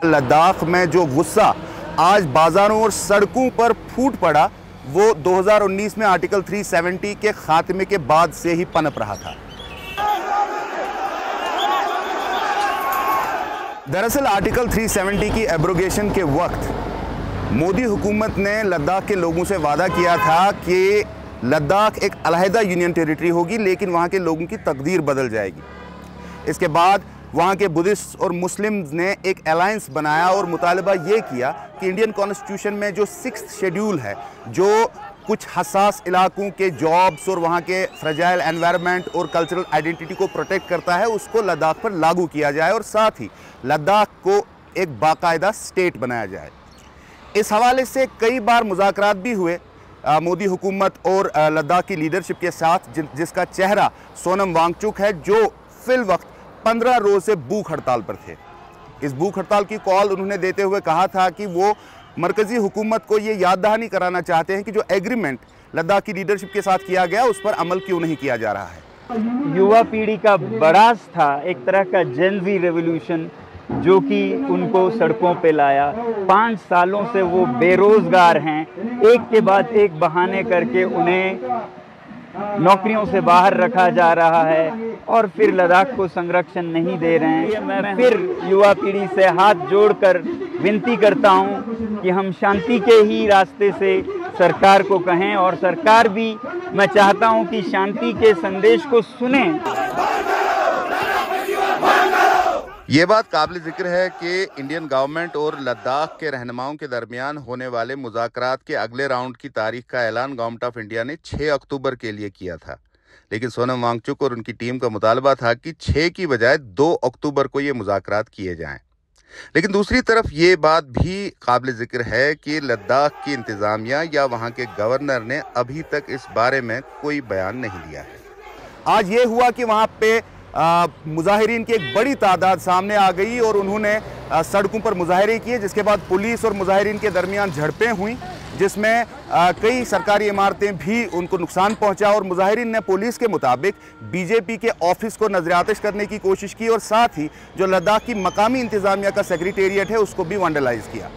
लद्दाख में जो गुस्सा आज बाज़ारों और सड़कों पर फूट पड़ा वो 2019 में आर्टिकल 370 के खात्मे के बाद से ही पनप रहा था। दरअसल आर्टिकल 370 की एब्रोगेशन के वक्त मोदी हुकूमत ने लद्दाख के लोगों से वादा किया था कि लद्दाख एक अलहदा यूनियन टेरिटरी होगी, लेकिन वहाँ के लोगों की तकदीर बदल जाएगी। इसके बाद वहाँ के बुद्धिस्ट और मुस्लिम्स ने एक अलायंस बनाया और मुतालबा ये किया कि इंडियन कॉन्स्टिट्यूशन में जो 6th शेड्यूल है, जो कुछ हसास इलाकों के जॉब्स और वहाँ के फ्रेजाइल एनवायरनमेंट और कल्चरल आइडेंटिटी को प्रोटेक्ट करता है, उसको लद्दाख पर लागू किया जाए और साथ ही लद्दाख को एक बाकायदा स्टेट बनाया जाए। इस हवाले से कई बार मुज़ाकरात भी हुए मोदी हुकूमत और लद्दाख की लीडरशिप के साथ, जिसका चेहरा सोनम वांगचुक है, जो फिल वक्त 15 रोज़ से भूख हड़ताल पर थे। इस भूख हड़ताल की कॉल उन्होंने देते हुए कहा था कि वो मरकज़ी हुकूमत को ये याद दहानी कराना चाहते हैं कि जो एग्रीमेंट लद्दाख की लीडरशिप के साथ किया गया उस पर अमल क्यों नहीं किया जा रहा है। युवा पीढ़ी का बराज था, एक तरह का जेन ज़ी रेवोल्यूशन, जो कि उनको सड़कों पे लाया। 5 सालों से वो बेरोज़गार हैं, एक के बाद एक बहाने करके उन्हें नौकरियों से बाहर रखा जा रहा है और फिर लद्दाख को संरक्षण नहीं दे रहे हैं। मैं फिर युवा पीढ़ी से हाथ जोड़कर विनती करता हूं कि हम शांति के ही रास्ते से सरकार को कहें, और सरकार भी, मैं चाहता हूं कि शांति के संदेश को सुने। ये बात काबिल जिक्र है कि इंडियन गवर्नमेंट और लद्दाख के रहनुमाओं के दरमियान होने वाले मुज़ाकरात के अगले राउंड की तारीख का ऐलान गवर्नमेंट ऑफ इंडिया ने 6 अक्टूबर के लिए किया था, लेकिन सोनम वांगचुक और उनकी टीम का मुतालबा था कि 6 की बजाय 2 अक्टूबर को ये मुज़ाकरात किए जाएं। लेकिन दूसरी तरफ ये बात भी काबिल जिक्र है कि लद्दाख की इंतज़ामिया या वहाँ के गवर्नर ने अभी तक इस बारे में कोई बयान नहीं दिया है। आज ये हुआ कि वहाँ पे मुजाहिरीन की एक बड़ी तादाद सामने आ गई और उन्होंने सड़कों पर मुजाहरे किए, जिसके बाद पुलिस और मुजाहिरीन के दरमियान झड़पें हुई, जिसमें कई सरकारी इमारतें भी उनको नुकसान पहुंचा और मुजाहिरीन ने पुलिस के मुताबिक बीजेपी के ऑफिस को नजर-ए-आतिश करने की कोशिश की और साथ ही जो लद्दाख की मकामी इंतजामिया का सेक्रेटेरिएट है उसको भी वैंडलाइज किया।